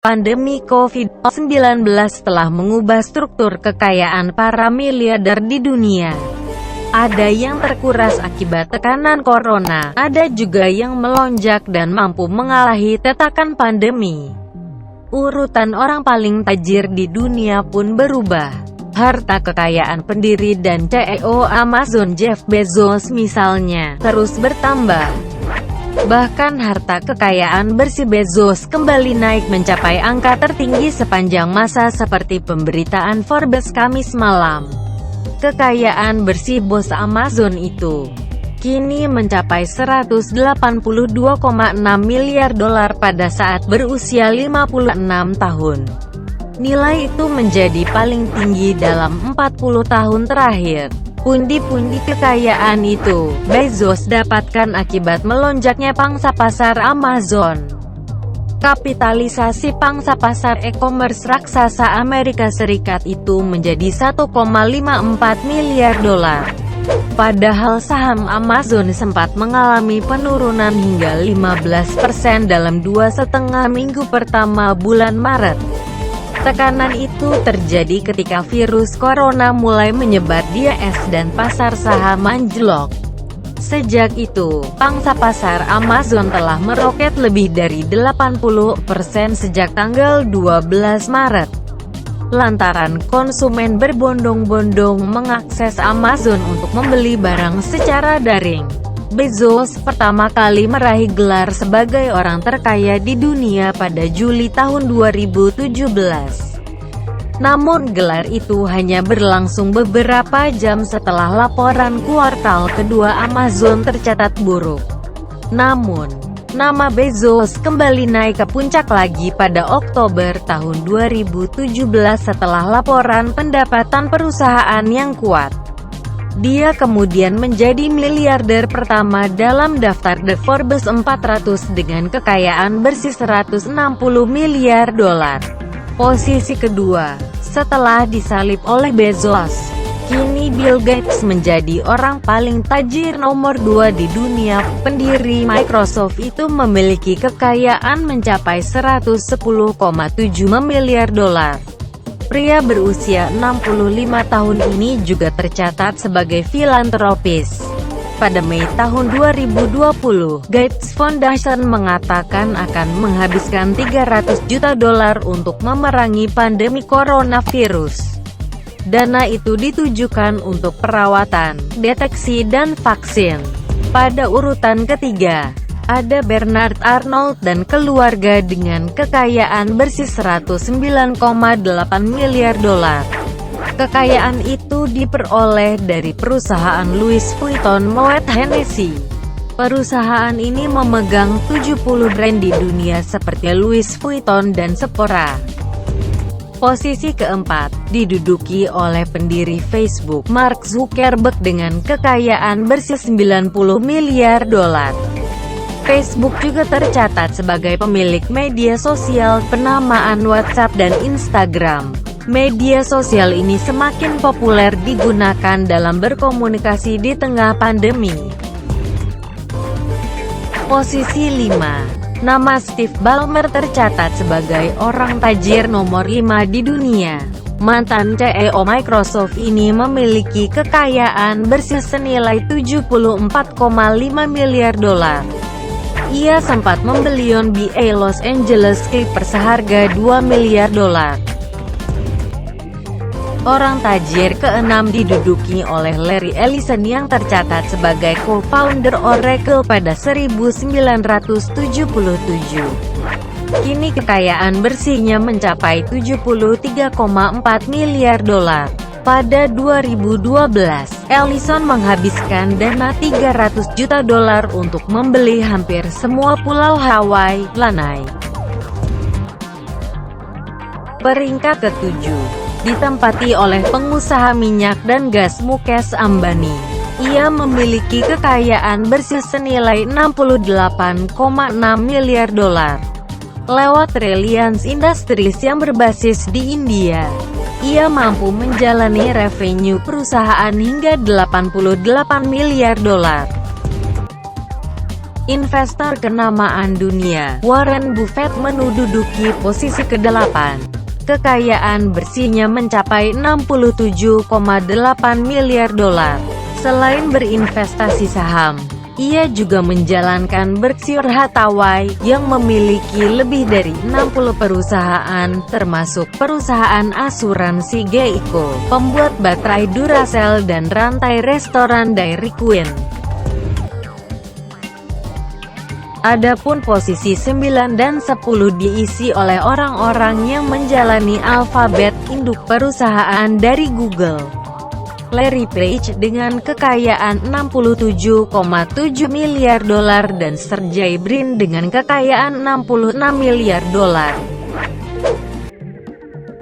Pandemi COVID-19 telah mengubah struktur kekayaan para miliarder di dunia. Ada yang terkuras akibat tekanan corona, ada juga yang melonjak dan mampu mengalahi tetakan pandemi. Urutan orang paling tajir di dunia pun berubah. Harta kekayaan pendiri dan CEO Amazon Jeff Bezos misalnya, terus bertambah. Bahkan harta kekayaan bersih Bezos kembali naik mencapai angka tertinggi sepanjang masa seperti pemberitaan Forbes Kamis malam. Kekayaan bersih bos Amazon itu kini mencapai 182,6 miliar dolar pada saat berusia 56 tahun. Nilai itu menjadi paling tinggi dalam 40 tahun terakhir. Pundi-pundi kekayaan itu, Bezos dapatkan akibat melonjaknya pangsa pasar Amazon. Kapitalisasi pangsa pasar e-commerce raksasa Amerika Serikat itu menjadi 1,54 miliar dolar. Padahal saham Amazon sempat mengalami penurunan hingga 15% dalam 2,5 minggu pertama bulan Maret. Tekanan itu terjadi ketika virus corona mulai menyebar di AS dan pasar saham anjlok. Sejak itu, pangsa pasar Amazon telah meroket lebih dari 80% sejak tanggal 12 Maret. Lantaran konsumen berbondong-bondong mengakses Amazon untuk membeli barang secara daring. Bezos pertama kali meraih gelar sebagai orang terkaya di dunia pada Juli tahun 2017. Namun gelar itu hanya berlangsung beberapa jam setelah laporan kuartal kedua Amazon tercatat buruk. Namun, nama Bezos kembali naik ke puncak lagi pada Oktober tahun 2017 setelah laporan pendapatan perusahaan yang kuat. Dia kemudian menjadi miliarder pertama dalam daftar The Forbes 400 dengan kekayaan bersih 160 miliar dolar. Posisi kedua, setelah disalip oleh Bezos, kini Bill Gates menjadi orang paling tajir nomor 2 di dunia. Pendiri Microsoft itu memiliki kekayaan mencapai 110,7 miliar dolar. Pria berusia 65 tahun ini juga tercatat sebagai filantropis. Pada Mei tahun 2020, Gates Foundation mengatakan akan menghabiskan 300 juta dolar untuk memerangi pandemi coronavirus. Dana itu ditujukan untuk perawatan, deteksi dan vaksin. Pada urutan ketiga, ada Bernard Arnault dan keluarga dengan kekayaan bersih 109,8 miliar dolar. Kekayaan itu diperoleh dari perusahaan Louis Vuitton Moet Hennessy. Perusahaan ini memegang 70 brand di dunia seperti Louis Vuitton dan Sephora. Posisi keempat, diduduki oleh pendiri Facebook Mark Zuckerberg dengan kekayaan bersih 90 miliar dolar. Facebook juga tercatat sebagai pemilik media sosial penamaan WhatsApp dan Instagram. Media sosial ini semakin populer digunakan dalam berkomunikasi di tengah pandemi. Posisi 5. Nama Steve Ballmer tercatat sebagai orang tajir nomor 5 di dunia. Mantan CEO Microsoft ini memiliki kekayaan bersih senilai 74,5 miliar dolar. Ia sempat membeli NBA Los Angeles Clippers seharga 2 miliar dolar. Orang tajir keenam diduduki oleh Larry Ellison yang tercatat sebagai co-founder Oracle pada 1977. Kini kekayaan bersihnya mencapai 73,4 miliar dolar. Pada 2012, Ellison menghabiskan dana 300 juta dolar untuk membeli hampir semua pulau Hawaii, Lanai. Peringkat ketujuh, ditempati oleh pengusaha minyak dan gas Mukesh Ambani. Ia memiliki kekayaan bersih senilai 68,6 miliar dolar. Lewat Reliance Industries yang berbasis di India, ia mampu menjalani revenue perusahaan hingga 88 miliar dolar. Investor kenamaan dunia, Warren Buffett menduduki posisi ke-8. Kekayaan bersihnya mencapai 67,8 miliar dolar. Selain berinvestasi saham, ia juga menjalankan Berkshire Hathaway, yang memiliki lebih dari 60 perusahaan, termasuk perusahaan asuransi Geico, pembuat baterai Duracell dan rantai restoran Dairy Queen. Adapun posisi 9 dan 10 diisi oleh orang-orang yang menjalani Alphabet, induk perusahaan dari Google. Larry Page dengan kekayaan 67,7 miliar dolar dan Sergey Brin dengan kekayaan 66 miliar dolar.